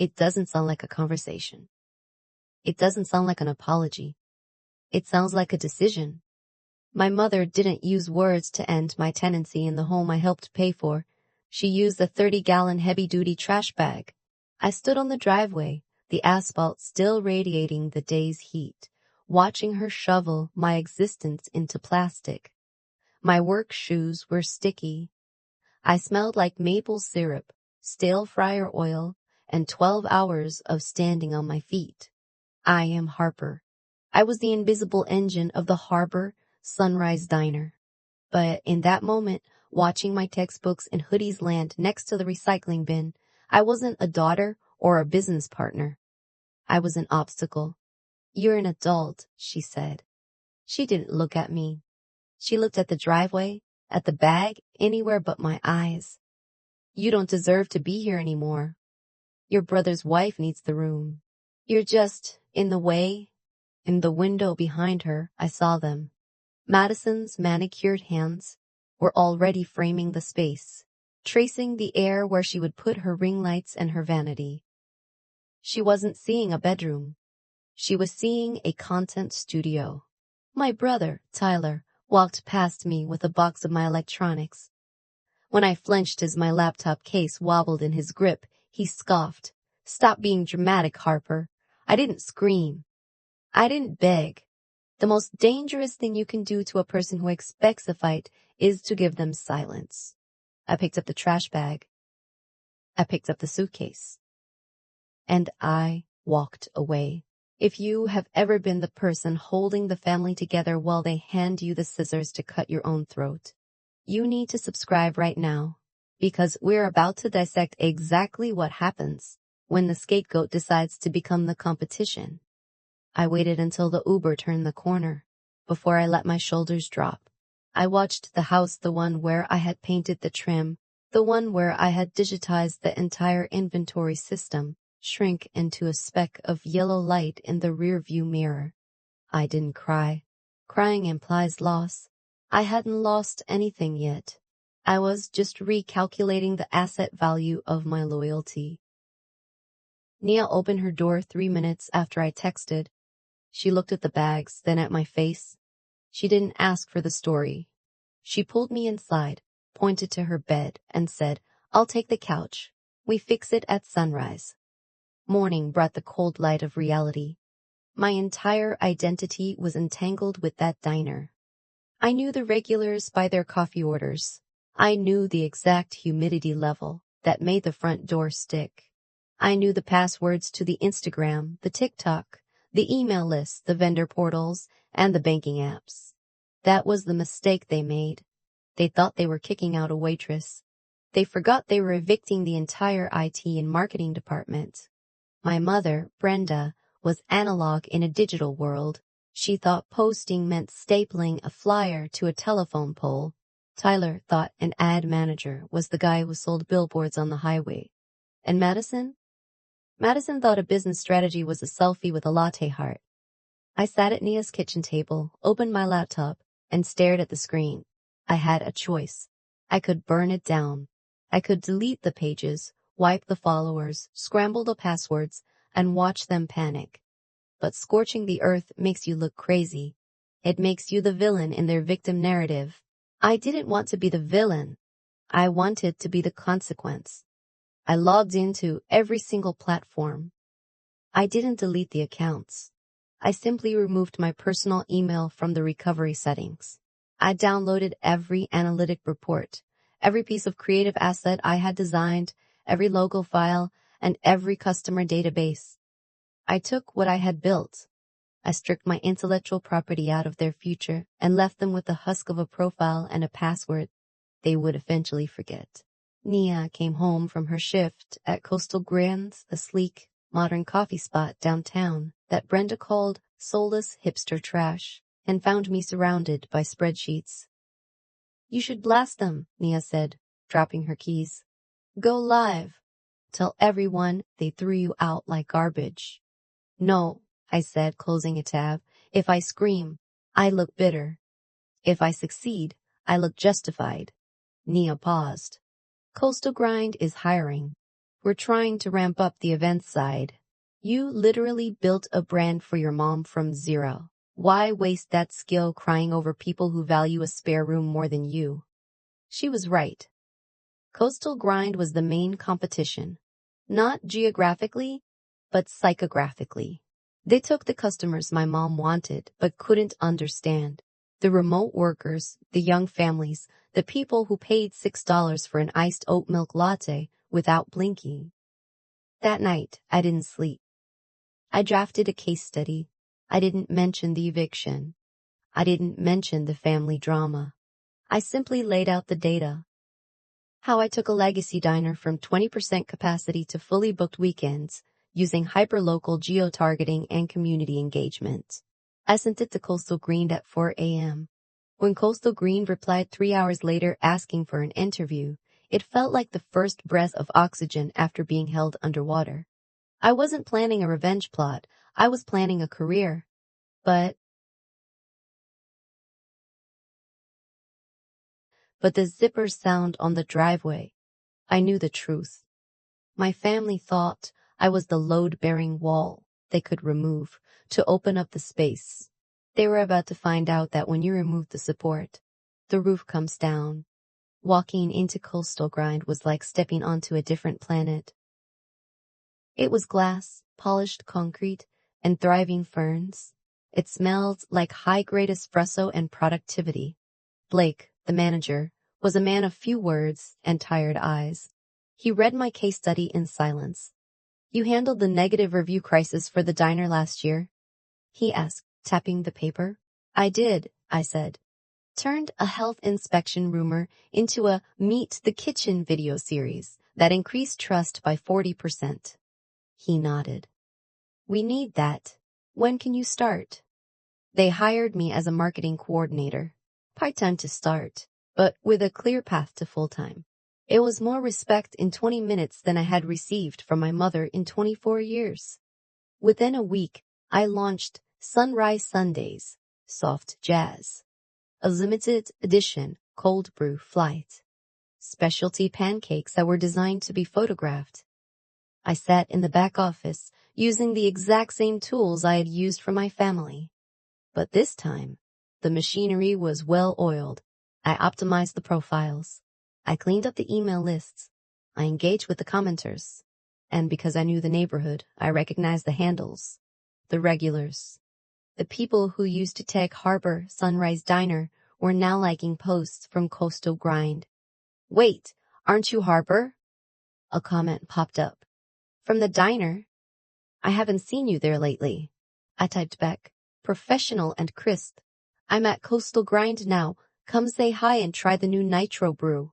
It doesn't sound like a conversation. It doesn't sound like an apology. It sounds like a decision. My mother didn't use words to end my tenancy in the home I helped pay for. She used a 30-gallon heavy-duty trash bag. I stood on the driveway, the asphalt still radiating the day's heat, watching her shovel my existence into plastic. My work shoes were sticky. I smelled like maple syrup, stale fryer oil, and 12 hours of standing on my feet. I am Harper. I was the invisible engine of the Harbor Sunrise Diner. But in that moment, watching my textbooks and hoodies land next to the recycling bin, I wasn't a daughter or a business partner. I was an obstacle. "You're an adult," she said. She didn't look at me. She looked at the driveway, at the bag, anywhere but my eyes. "You don't deserve to be here anymore. Your brother's wife needs the room. You're just in the way." In the window behind her, I saw them. Madison's manicured hands were already framing the space, tracing the air where she would put her ring lights and her vanity. She wasn't seeing a bedroom. She was seeing a content studio. My brother, Tyler, walked past me with a box of my electronics. When I flinched as my laptop case wobbled in his grip, he scoffed. "Stop being dramatic, Harper." I didn't scream. I didn't beg. The most dangerous thing you can do to a person who expects a fight is to give them silence. I picked up the trash bag. I picked up the suitcase. And I walked away. If you have ever been the person holding the family together while they hand you the scissors to cut your own throat, you need to subscribe right now, because we're about to dissect exactly what happens when the scapegoat decides to become the competition. I waited until the Uber turned the corner before I let my shoulders drop. I watched the house, the one where I had painted the trim, the one where I had digitized the entire inventory system, shrink into a speck of yellow light in the rearview mirror. I didn't cry. Crying implies loss. I hadn't lost anything yet. I was just recalculating the asset value of my loyalty. Nia opened her door 3 minutes after I texted. She looked at the bags, then at my face. She didn't ask for the story. She pulled me inside, pointed to her bed, and said, "I'll take the couch. We fix it at sunrise." Morning brought the cold light of reality. My entire identity was entangled with that diner. I knew the regulars by their coffee orders. I knew the exact humidity level that made the front door stick. I knew the passwords to the Instagram, the TikTok, the email lists, the vendor portals, and the banking apps. That was the mistake they made. They thought they were kicking out a waitress. They forgot they were evicting the entire IT and marketing department. My mother, Brenda, was analog in a digital world. She thought posting meant stapling a flyer to a telephone pole. Tyler thought an ad manager was the guy who sold billboards on the highway. And Madison? Madison thought a business strategy was a selfie with a latte heart. I sat at Nia's kitchen table, opened my laptop, and stared at the screen. I had a choice. I could burn it down. I could delete the pages, wipe the followers, scramble the passwords, and watch them panic. But scorching the earth makes you look crazy. It makes you the villain in their victim narrative. I didn't want to be the villain. I wanted to be the consequence. I logged into every single platform. I didn't delete the accounts. I simply removed my personal email from the recovery settings. I downloaded every analytic report, every piece of creative asset I had designed, every logo file, and every customer database. I took what I had built. I stripped my intellectual property out of their future and left them with the husk of a profile and a password they would eventually forget. Nia came home from her shift at Coastal Grands, a sleek, modern coffee spot downtown that Brenda called soulless hipster trash, and found me surrounded by spreadsheets. "You should blast them," Nia said, dropping her keys. "Go live. Tell everyone they threw you out like garbage." "No," I said, closing a tab. "If I scream, I look bitter. If I succeed, I look justified." Nia paused. "Coastal Grind is hiring. We're trying to ramp up the events side. You literally built a brand for your mom from zero. Why waste that skill crying over people who value a spare room more than you? She was right. Coastal Grind was the main competition. Not geographically, but psychographically. They took the customers my mom wanted but couldn't understand. The remote workers, the young families, the people who paid $6 for an iced oat milk latte without blinking. That night, I didn't sleep. I drafted a case study. I didn't mention the eviction. I didn't mention the family drama. I simply laid out the data. How I took a legacy diner from 20% capacity to fully booked weekends using hyperlocal geo-targeting and community engagement. I sent it to Coastal Green at 4 a.m. When Coastal Green replied 3 hours later asking for an interview, it felt like the first breath of oxygen after being held underwater. I wasn't planning a revenge plot. I was planning a career. But the zipper sound on the driveway. I knew the truth. My family thought I was the load-bearing wall they could remove to open up the space. They were about to find out that when you remove the support, the roof comes down. Walking into Coastal Grind was like stepping onto a different planet. It was glass, polished concrete, and thriving ferns. It smelled like high-grade espresso and productivity. Blake, the manager, was a man of few words and tired eyes. He read my case study in silence. You handled the negative review crisis for the diner last year? He asked, tapping the paper. I did, I said. Turned a health inspection rumor into a Meet the Kitchen video series that increased trust by 40%. He nodded. We need that. When can you start? They hired me as a marketing coordinator. Part-time to start, but with a clear path to full-time. It was more respect in 20 minutes than I had received from my mother in 24 years. Within a week, I launched Sunrise Sundays, Soft Jazz, a limited edition cold brew flight, specialty pancakes that were designed to be photographed. I sat in the back office using the exact same tools I had used for my family. But this time, the machinery was well-oiled. I optimized the profiles. I cleaned up the email lists. I engaged with the commenters. And because I knew the neighborhood, I recognized the handles, the regulars. The people who used to tag Harbor Sunrise Diner were now liking posts from Coastal Grind. Wait, aren't you Harbor? A comment popped up. From the diner? I haven't seen you there lately. I typed back, professional and crisp. I'm at Coastal Grind now. Come say hi and try the new nitro brew.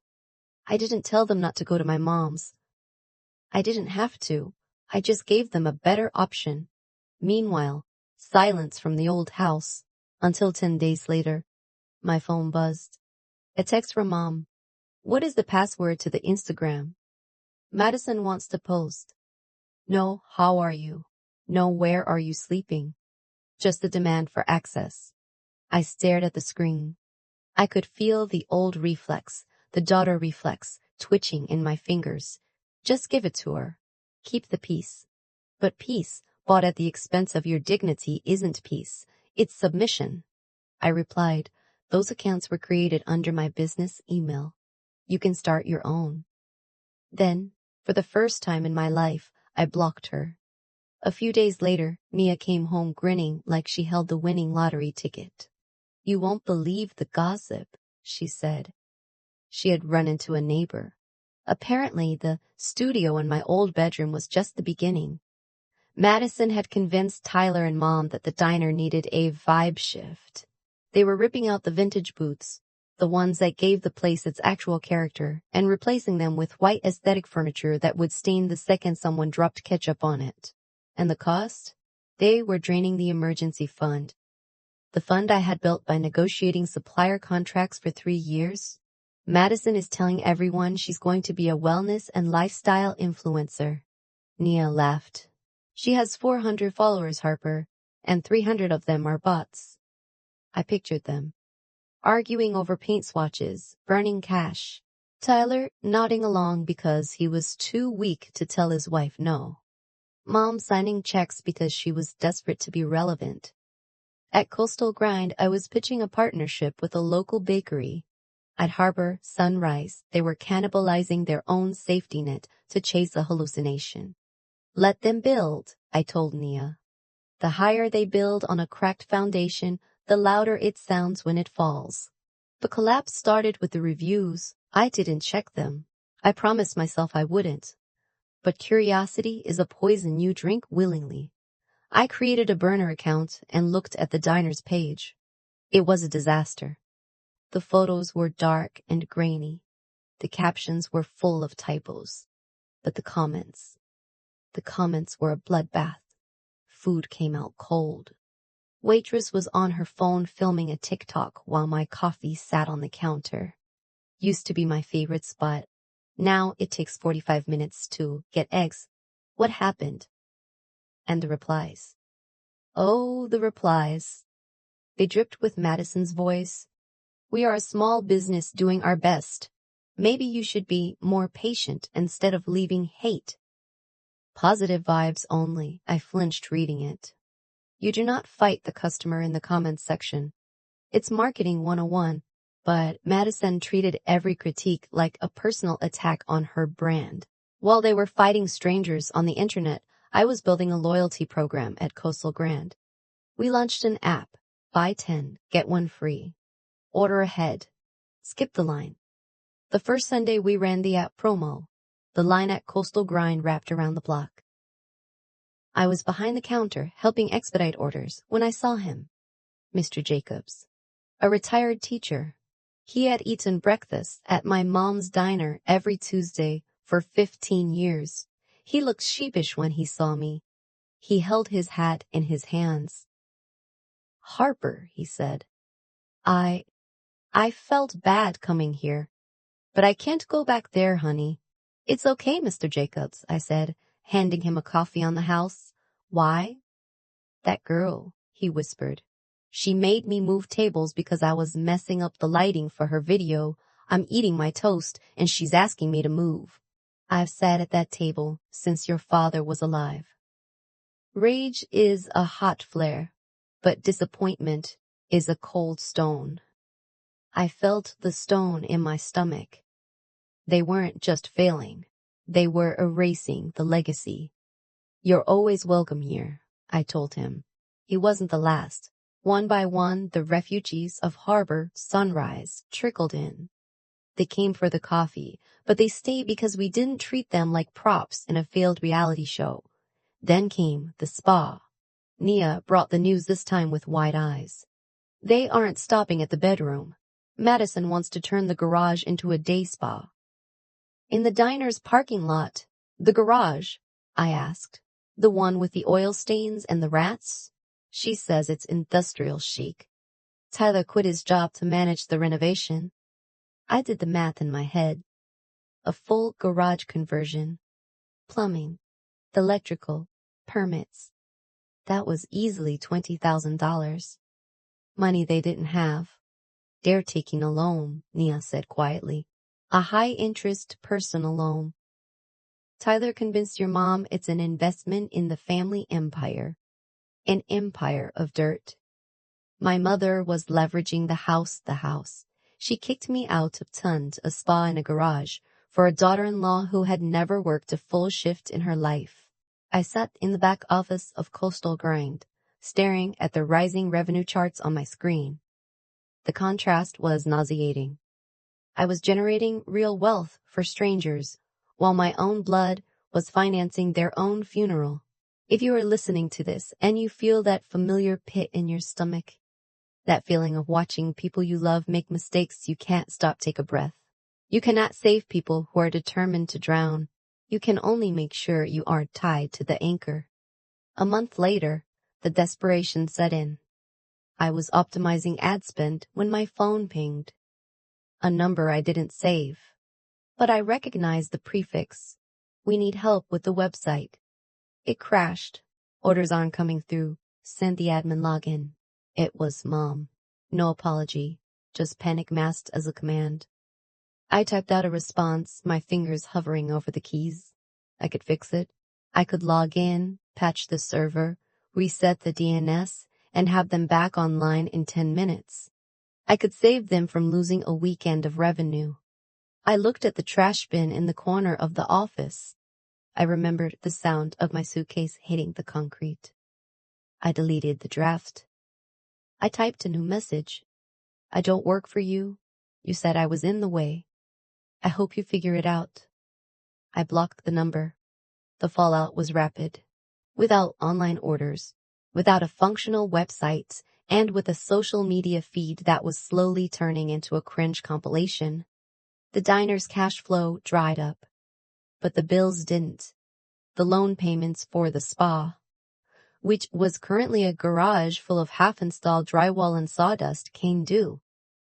I didn't tell them not to go to my mom's. I didn't have to. I just gave them a better option. Meanwhile, silence from the old house. Until 10 days later, my phone buzzed. A text from Mom. What is the password to the Instagram? Madison wants to post. No, how are you? No, where are you sleeping? Just the demand for access. I stared at the screen. I could feel the old reflex, the daughter reflex, twitching in my fingers. Just give it to her. Keep the peace. But peace, bought at the expense of your dignity, isn't peace. It's submission. I replied, those accounts were created under my business email. You can start your own. Then, for the first time in my life, I blocked her. A few days later, Mia came home grinning like she held the winning lottery ticket. You won't believe the gossip, she said. She had run into a neighbor. Apparently, the studio in my old bedroom was just the beginning. Madison had convinced Tyler and Mom that the diner needed a vibe shift. They were ripping out the vintage booths, the ones that gave the place its actual character, and replacing them with white aesthetic furniture that would stain the second someone dropped ketchup on it. And the cost? They were draining the emergency fund. The fund I had built by negotiating supplier contracts for 3 years. Madison is telling everyone she's going to be a wellness and lifestyle influencer. Nia laughed. She has 400 followers, Harper, and 300 of them are bots. I pictured them. Arguing over paint swatches, burning cash. Tyler nodding along because he was too weak to tell his wife no. Mom signing checks because she was desperate to be relevant. At Coastal Grind, I was pitching a partnership with a local bakery. At Harbor Sunrise, they were cannibalizing their own safety net to chase a hallucination. Let them build, I told Nia. The higher they build on a cracked foundation, the louder it sounds when it falls. The collapse started with the reviews. I didn't check them. I promised myself I wouldn't. But curiosity is a poison you drink willingly. I created a burner account and looked at the diner's page. It was a disaster. The photos were dark and grainy. The captions were full of typos. But the comments were a bloodbath. Food came out cold. Waitress was on her phone filming a TikTok while my coffee sat on the counter. Used to be my favorite spot. Now it takes 45 minutes to get eggs. What happened? And the replies. Oh, the replies. They dripped with Madison's voice. We are a small business doing our best. Maybe you should be more patient instead of leaving hate. Positive vibes only. I flinched reading it. You do not fight the customer in the comments section. It's marketing 101, but Madison treated every critique like a personal attack on her brand. While they were fighting strangers on the internet, I was building a loyalty program at Coastal Grand. We launched an app. Buy 10, get 1 free. Order ahead. Skip the line. The first Sunday we ran the app promo. The line at Coastal Grind wrapped around the block. I was behind the counter helping expedite orders when I saw him. Mr. Jacobs. A retired teacher. He had eaten breakfast at my mom's diner every Tuesday for 15 years. He looked sheepish when he saw me. He held his hat in his hands. Harper, he said. I felt bad coming here, but I can't go back there, honey. It's okay, Mr. Jacobs, I said, handing him a coffee on the house. Why? That girl, he whispered. She made me move tables because I was messing up the lighting for her video. I'm eating my toast, and she's asking me to move. I've sat at that table since your father was alive. Rage is a hot flare, but disappointment is a cold stone. I felt the stone in my stomach. They weren't just failing. They were erasing the legacy. You're always welcome here, I told him. He wasn't the last. One by one, the refugees of Harbor Sunrise trickled in. They came for the coffee, but they stayed because we didn't treat them like props in a failed reality show. Then came the spa. Nia brought the news this time with wide eyes. They aren't stopping at the bedroom. Madison wants to turn the garage into a day spa. In the diner's parking lot, the garage, I asked. The one with the oil stains and the rats? She says it's industrial chic. Tyler quit his job to manage the renovation. I did the math in my head. A full garage conversion. Plumbing. Electrical. Permits. That was easily $20,000. Money they didn't have. They're taking a loan, Nia said quietly. A high-interest personal loan. Tyler convinced your mom it's an investment in the family empire. An empire of dirt. My mother was leveraging the house. She kicked me out of Tund, a spa and a garage, for a daughter-in-law who had never worked a full shift in her life. I sat in the back office of Coastal Grind, staring at the rising revenue charts on my screen. The contrast was nauseating. I was generating real wealth for strangers, while my own blood was financing their own funeral. If you are listening to this and you feel that familiar pit in your stomach, that feeling of watching people you love make mistakes you can't stop, take a breath. You cannot save people who are determined to drown. You can only make sure you aren't tied to the anchor. A month later, the desperation set in. I was optimizing ad spend when my phone pinged. A number I didn't save. But I recognized the prefix. We need help with the website. It crashed. Orders aren't coming through. Send the admin login. It was Mom. No apology. Just panic masked as a command. I typed out a response, my fingers hovering over the keys. I could fix it. I could log in, patch the server, reset the DNS, and have them back online in 10 minutes. I could save them from losing a weekend of revenue. I looked at the trash bin in the corner of the office. I remembered the sound of my suitcase hitting the concrete. I deleted the draft. I typed a new message. I don't work for you. You said I was in the way. I hope you figure it out. I blocked the number. The fallout was rapid. Without online orders, without a functional website, and with a social media feed that was slowly turning into a cringe compilation, the diner's cash flow dried up. But the bills didn't. The loan payments for the spa, which was currently a garage full of half-installed drywall and sawdust, came due.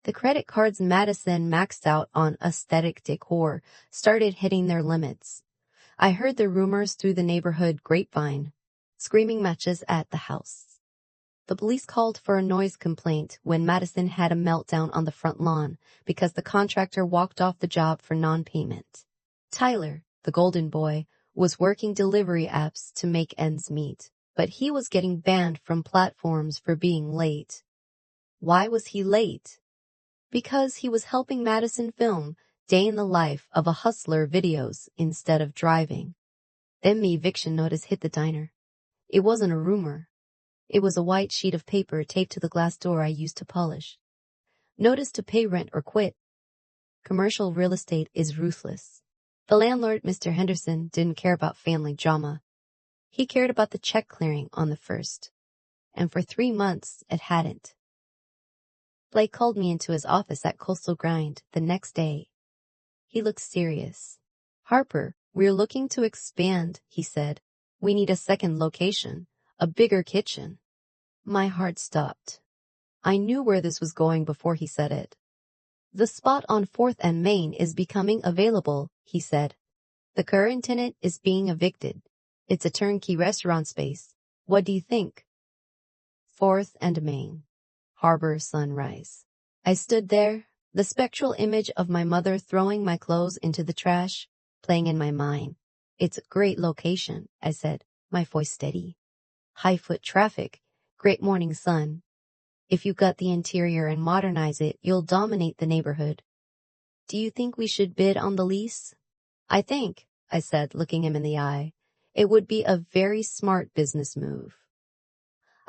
The credit cards Madison maxed out on aesthetic decor started hitting their limits. I heard the rumors through the neighborhood grapevine, screaming matches at the house. The police called for a noise complaint when Madison had a meltdown on the front lawn because the contractor walked off the job for non-payment. Tyler, the golden boy, was working delivery apps to make ends meet, but he was getting banned from platforms for being late. Why was he late? Because he was helping Madison film day in the life of a hustler videos instead of driving. Then the eviction notice hit the diner. It wasn't a rumor. It was a white sheet of paper taped to the glass door I used to polish. Notice to pay rent or quit. Commercial real estate is ruthless. The landlord, Mr. Henderson, didn't care about family drama. He cared about the check clearing on the first. And for 3 months, it hadn't. Blake called me into his office at Coastal Grind the next day. He looked serious. Harper, we're looking to expand, he said. We need a second location, a bigger kitchen. My heart stopped. I knew where this was going before he said it. The spot on 4th and Main is becoming available, he said. The current tenant is being evicted. It's a turnkey restaurant space. What do you think? 4th and Main. Harbor sunrise. I stood there, the spectral image of my mother throwing my clothes into the trash, playing in my mind. It's a great location, I said, my voice steady. High foot traffic, great morning sun. If you gut the interior and modernize it, you'll dominate the neighborhood. Do you think we should bid on the lease? I think, I said, looking him in the eye, it would be a very smart business move.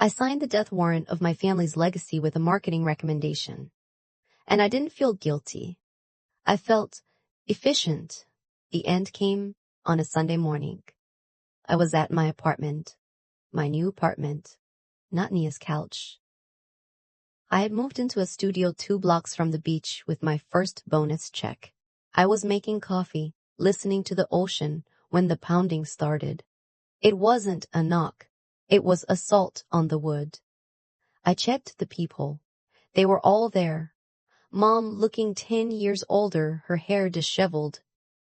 I signed the death warrant of my family's legacy with a marketing recommendation. And I didn't feel guilty. I felt efficient. The end came on a Sunday morning. I was at my apartment, my new apartment, not Nia's couch. I had moved into a studio 2 blocks from the beach with my first bonus check. I was making coffee, listening to the ocean when the pounding started. It wasn't a knock. It was assault on the wood. I checked the peephole. They were all there. Mom looking 10 years older, her hair disheveled.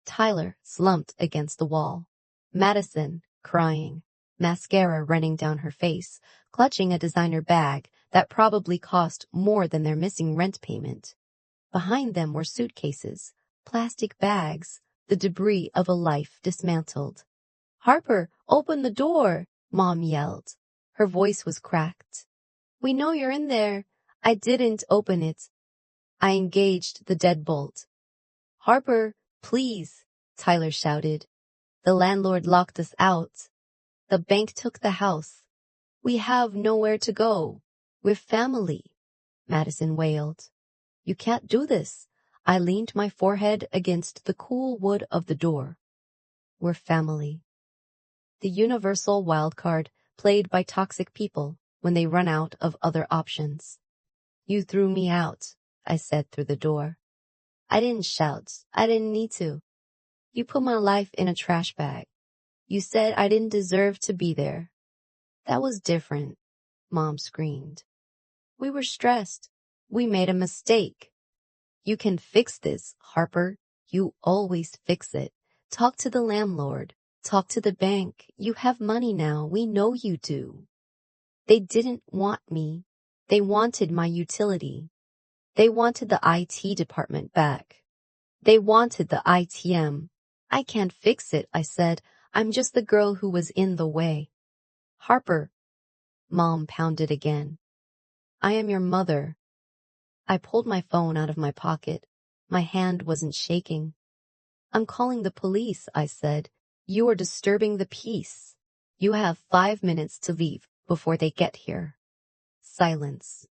Tyler slumped against the wall. Madison crying, mascara running down her face, clutching a designer bag that probably cost more than their missing rent payment. Behind them were suitcases, plastic bags, the debris of a life dismantled. Harper, open the door, Mom yelled. Her voice was cracked. We know you're in there. I didn't open it. I engaged the deadbolt. Harper, please, Tyler shouted. The landlord locked us out. The bank took the house. We have nowhere to go. We're family, Madison wailed. You can't do this. I leaned my forehead against the cool wood of the door. We're family. The universal wild card played by toxic people when they run out of other options. You threw me out, I said through the door. I didn't shout. I didn't need to. You put my life in a trash bag. You said I didn't deserve to be there. That was different, Mom screamed. We were stressed. We made a mistake. You can fix this, Harper. You always fix it. Talk to the landlord. Talk to the bank. You have money now. We know you do. They didn't want me. They wanted my utility. They wanted the IT department back. They wanted the ITM. I can't fix it, I said. I'm just the girl who was in the way. Harper. Mom pounded again. I am your mother. I pulled my phone out of my pocket. My hand wasn't shaking. I'm calling the police, I said. You are disturbing the peace. You have 5 minutes to leave before they get here. Silence.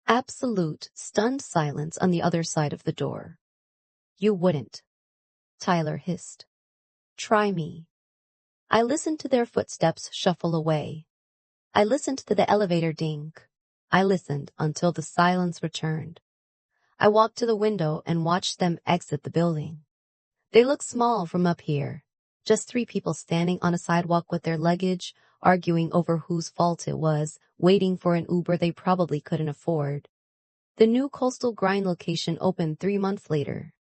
Absolute, stunned silence on the other side of the door. You wouldn't. Tyler hissed. Try me. I listened to their footsteps shuffle away. I listened to the elevator ding. I listened until the silence returned. I walked to the window and watched them exit the building. They looked small from up here. Just 3 people standing on a sidewalk with their luggage, arguing over whose fault it was, waiting for an Uber they probably couldn't afford. The new Coastal Grind location opened 3 months later.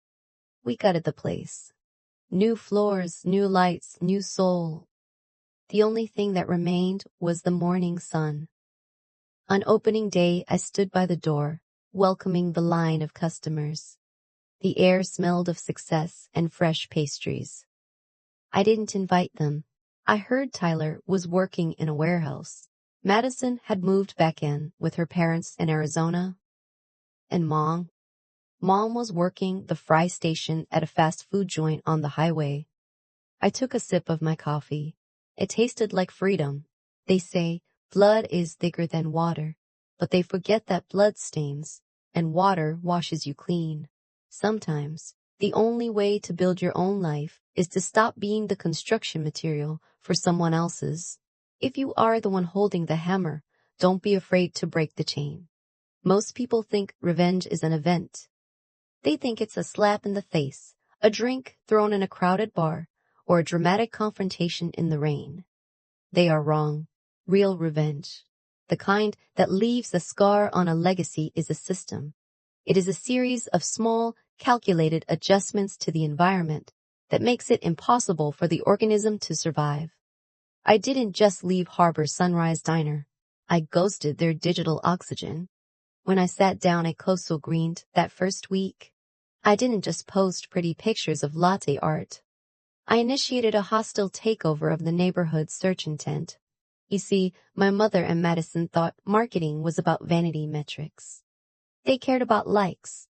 We gutted the place. New floors, new lights, new soul. The only thing that remained was the morning sun. On opening day, I stood by the door, welcoming the line of customers. The air smelled of success and fresh pastries. I didn't invite them. I heard Tyler was working in a warehouse. Madison had moved back in with her parents in Arizona. And Mom was working the fry station at a fast food joint on the highway. I took a sip of my coffee. It tasted like freedom. They say blood is thicker than water, but they forget that blood stains, and water washes you clean. Sometimes, the only way to build your own life is to stop being the construction material for someone else's. If you are the one holding the hammer, don't be afraid to break the chain. Most people think revenge is an event. They think it's a slap in the face, a drink thrown in a crowded bar, or a dramatic confrontation in the rain. They are wrong. Real revenge, the kind that leaves a scar on a legacy, is a system. It is a series of small, calculated adjustments to the environment that makes it impossible for the organism to survive. I didn't just leave Harbor Sunrise Diner. I ghosted their digital oxygen. When I sat down at Coastal Grind that first week, I didn't just post pretty pictures of latte art. I initiated a hostile takeover of the neighborhood search intent. You see, my mother and Madison thought marketing was about vanity metrics. They cared about likes.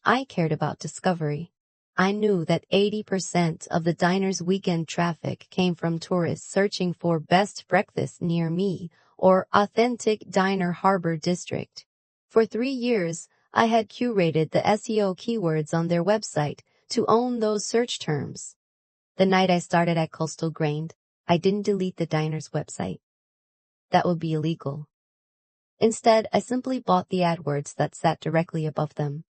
I cared about discovery. I knew that 80% of the diner's weekend traffic came from tourists searching for best breakfast near me or authentic diner Harbor District. For 3 years, I had curated the SEO keywords on their website to own those search terms. The night I started at Coastal Grind, I didn't delete the diner's website. That would be illegal. Instead, I simply bought the AdWords that sat directly above them.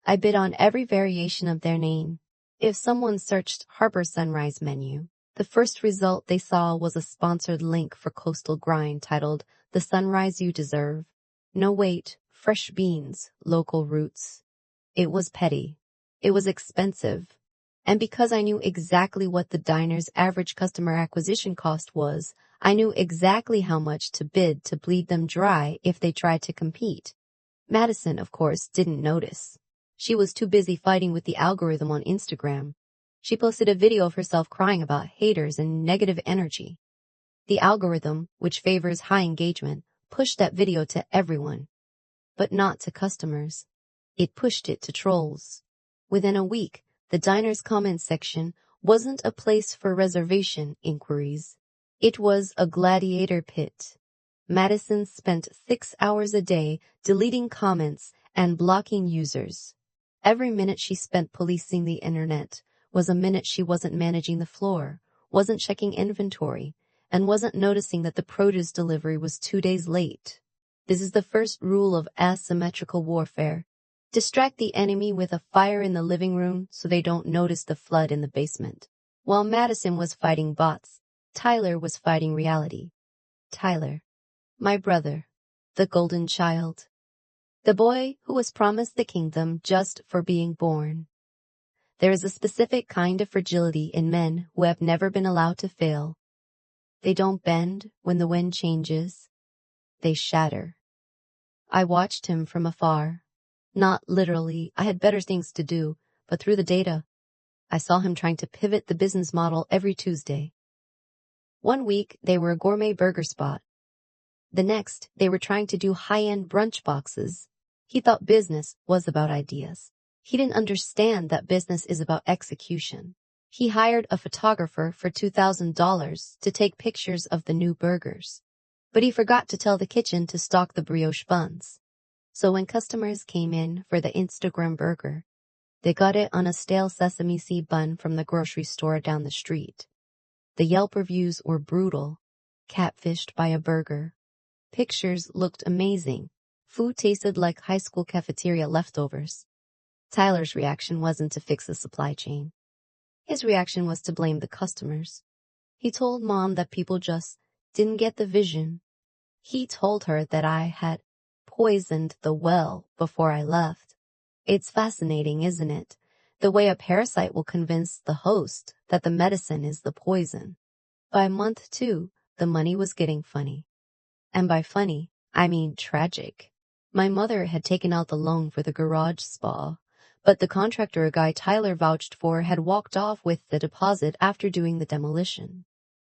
I bid on every variation of their name. If someone searched Harbor Sunrise menu, the first result they saw was a sponsored link for Coastal Grind titled The Sunrise You Deserve. No wait, fresh beans, local roots. It was petty. It was expensive. And because I knew exactly what the diner's average customer acquisition cost was, I knew exactly how much to bid to bleed them dry if they tried to compete. Madison, of course, didn't notice. She was too busy fighting with the algorithm on Instagram. She posted a video of herself crying about haters and negative energy. The algorithm, which favors high engagement, pushed that video to everyone, but not to customers. It pushed it to trolls. Within a week, the diner's comment section wasn't a place for reservation inquiries. It was a gladiator pit. Madison spent 6 hours a day deleting comments and blocking users. Every minute she spent policing the internet was a minute she wasn't managing the floor, wasn't checking inventory, and wasn't noticing that the produce delivery was 2 days late. This is the first rule of asymmetrical warfare. Distract the enemy with a fire in the living room so they don't notice the flood in the basement. While Madison was fighting bots, Tyler was fighting reality. Tyler, my brother, the golden child. The boy who was promised the kingdom just for being born. There is a specific kind of fragility in men who have never been allowed to fail. They don't bend when the wind changes. They shatter. I watched him from afar. Not literally, I had better things to do, but through the data, I saw him trying to pivot the business model every Tuesday. One week, they were a gourmet burger spot. The next, they were trying to do high-end brunch boxes. He thought business was about ideas. He didn't understand that business is about execution. He hired a photographer for $2,000 to take pictures of the new burgers. But he forgot to tell the kitchen to stock the brioche buns. So when customers came in for the Instagram burger, they got it on a stale sesame seed bun from the grocery store down the street. The Yelp reviews were brutal. Catfished by a burger. Pictures looked amazing. Food tasted like high school cafeteria leftovers. Tyler's reaction wasn't to fix the supply chain. His reaction was to blame the customers. He told Mom that people just didn't get the vision. He told her that I had poisoned the well before I left. It's fascinating, isn't it? The way a parasite will convince the host that the medicine is the poison. By month 2, the money was getting funny. And by funny, I mean tragic. My mother had taken out the loan for the garage spa, but the contractor a guy Tyler vouched for had walked off with the deposit after doing the demolition.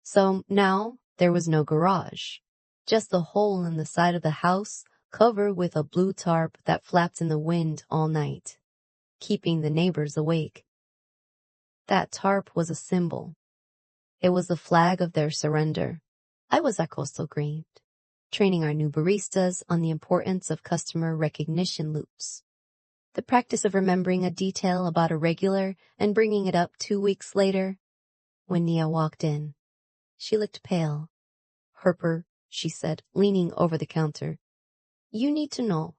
So now there was no garage, just a hole in the side of the house covered with a blue tarp that flapped in the wind all night, keeping the neighbors awake. That tarp was a symbol. It was the flag of their surrender. I was at Coastal Green, training our new baristas on the importance of customer recognition loops. The practice of remembering a detail about a regular and bringing it up 2 weeks later. When Nia walked in, she looked pale. "Harper," she said, leaning over the counter. "You need to know.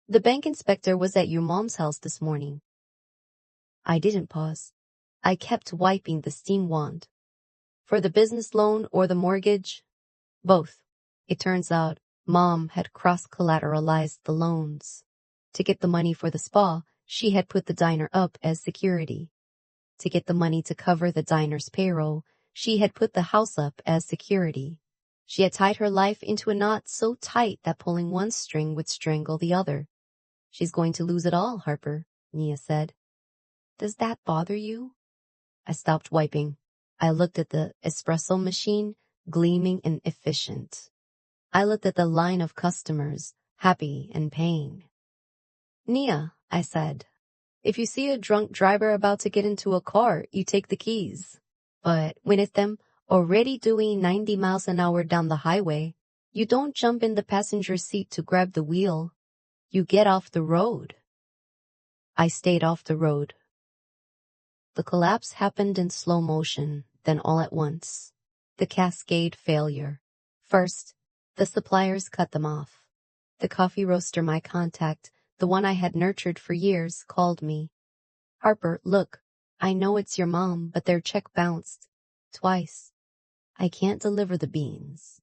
The bank inspector was at your mom's house this morning." I didn't pause. I kept wiping the steam wand. "For the business loan or the mortgage?" "Both." It turns out Mom had cross-collateralized the loans. To get the money for the spa, she had put the diner up as security. To get the money to cover the diner's payroll, she had put the house up as security. She had tied her life into a knot so tight that pulling one string would strangle the other. "She's going to lose it all, Harper," Nia said. "Does that bother you?" I stopped wiping. I looked at the espresso machine, gleaming and efficient. I looked at the line of customers, happy and paying. "Nia," I said, "if you see a drunk driver about to get into a car, you take the keys. But when it's them already doing 90 miles an hour down the highway, you don't jump in the passenger seat to grab the wheel. You get off the road." I stayed off the road. The collapse happened in slow motion, then all at once. The cascade failure. First, the suppliers cut them off. The coffee roaster, my contact, the one I had nurtured for years, called me. "Harper, look, I know it's your mom, but their check bounced. Twice. I can't deliver the beans."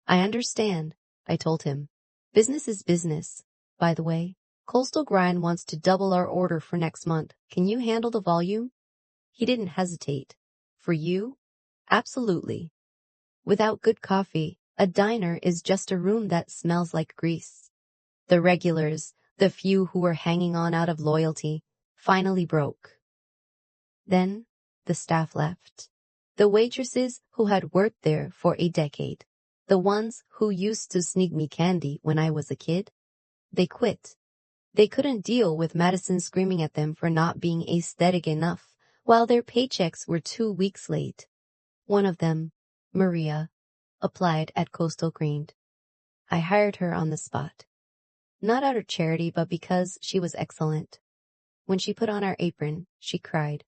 "I understand," I told him. "Business is business. By the way, Coastal Grind wants to double our order for next month. Can you handle the volume?" He didn't hesitate. "For you? Absolutely. Without good coffee, a diner is just a room that smells like grease." The regulars, the few who were hanging on out of loyalty, finally broke. Then the staff left. The waitresses who had worked there for a decade, the ones who used to sneak me candy when I was a kid, they quit. They couldn't deal with Madison screaming at them for not being aesthetic enough, while their paychecks were 2 weeks late. One of them, Maria, applied at Coastal Green. I hired her on the spot. Not out of charity, but because she was excellent. When she put on our apron, she cried.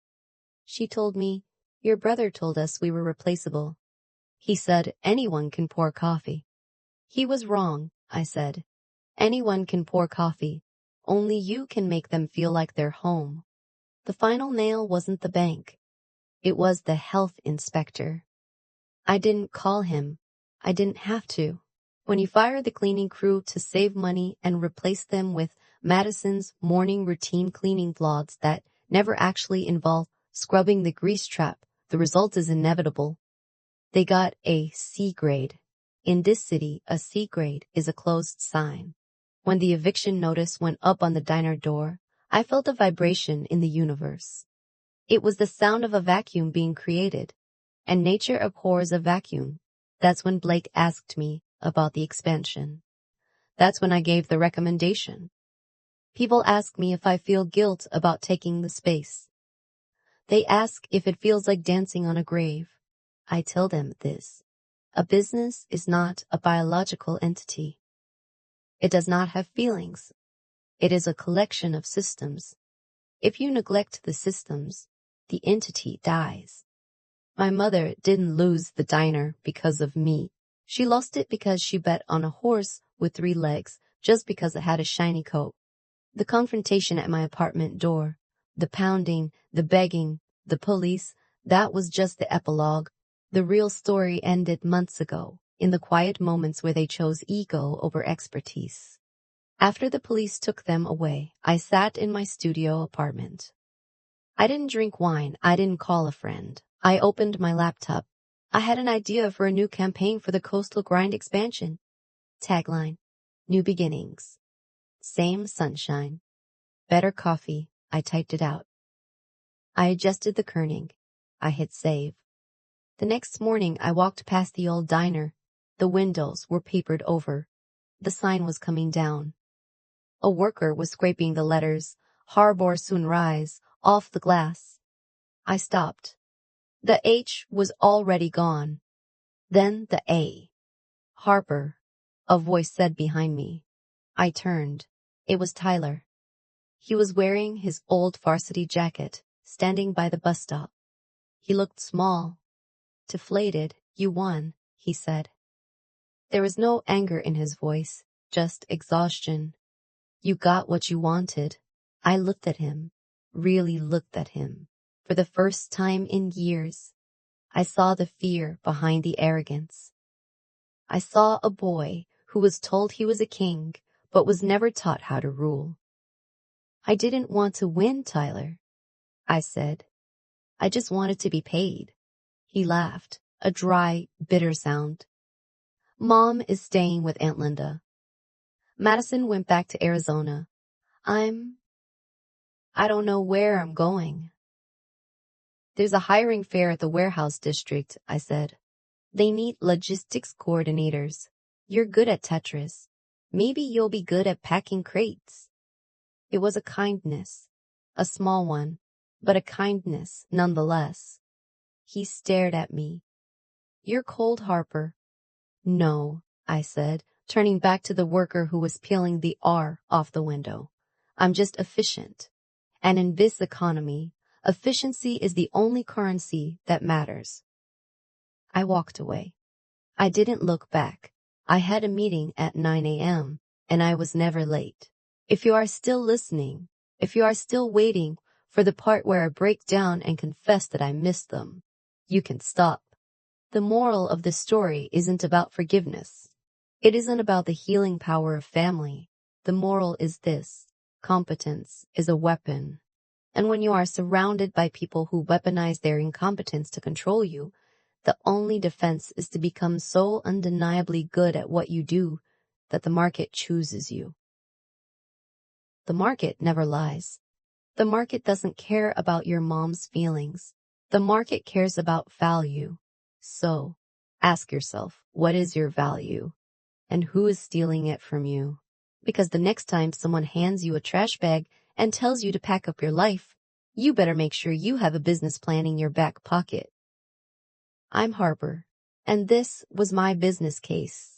She told me, "Your brother told us we were replaceable. He said anyone can pour coffee." "He was wrong," I said. "Anyone can pour coffee. Only you can make them feel like they're home." The final nail wasn't the bank. It was the health inspector. I didn't call him. I didn't have to. When you fire the cleaning crew to save money and replace them with Madison's morning routine cleaning vlogs that never actually involve scrubbing the grease trap, the result is inevitable. They got a C grade. In this city, a C grade is a closed sign. When the eviction notice went up on the diner door, I felt a vibration in the universe. It was the sound of a vacuum being created, and nature abhors a vacuum. That's when Blake asked me about the expansion. That's when I gave the recommendation. People ask me if I feel guilt about taking the space. They ask if it feels like dancing on a grave. I tell them this. A business is not a biological entity. It does not have feelings. It is a collection of systems. If you neglect the systems, the entity dies. My mother didn't lose the diner because of me. She lost it because she bet on a horse with 3 legs just because it had a shiny coat. The confrontation at my apartment door, the pounding, the begging, the police, that was just the epilogue. The real story ended months ago, in the quiet moments where they chose ego over expertise. After the police took them away, I sat in my studio apartment. I didn't drink wine. I didn't call a friend. I opened my laptop. I had an idea for a new campaign for the Coastal Grind expansion. Tagline: New beginnings. Same sunshine. Better coffee. I typed it out. I adjusted the kerning. I hit save. The next morning I walked past the old diner. The windows were papered over. The sign was coming down. A worker was scraping the letters, "Harbor soon rise," off the glass. I stopped. The H was already gone. Then the A. Harper, a voice said behind me. I turned. It was Tyler. He was wearing his old varsity jacket, standing by the bus stop. He looked small. Deflated. "You won," he said. There was no anger in his voice, just exhaustion. "You got what you wanted." I looked at him, really looked at him. For the first time in years, I saw the fear behind the arrogance. I saw a boy who was told he was a king, but was never taught how to rule. "I didn't want to win, Tyler," I said. "I just wanted to be paid." He laughed, a dry, bitter sound. "Mom is staying with Aunt Linda. Madison went back to Arizona. I don't know where I'm going." "There's a hiring fair at the warehouse district," I said. "They need logistics coordinators. You're good at Tetris. Maybe you'll be good at packing crates." It was a kindness, a small one, but a kindness nonetheless. He stared at me. "You're cold, Harper." "No," I said, turning back to the worker who was peeling the R off the window. "I'm just efficient. And in this economy, efficiency is the only currency that matters." I walked away. I didn't look back. I had a meeting at 9 a.m., and I was never late. If you are still listening, if you are still waiting for the part where I break down and confess that I missed them, you can stop. The moral of this story isn't about forgiveness. It isn't about the healing power of family. The moral is this: competence is a weapon. And when you are surrounded by people who weaponize their incompetence to control you, the only defense is to become so undeniably good at what you do that the market chooses you. The market never lies. The market doesn't care about your mom's feelings. The market cares about value. So, ask yourself, what is your value? And who is stealing it from you? Because the next time someone hands you a trash bag and tells you to pack up your life, you better make sure you have a business plan in your back pocket. I'm Harper, and this was my business case.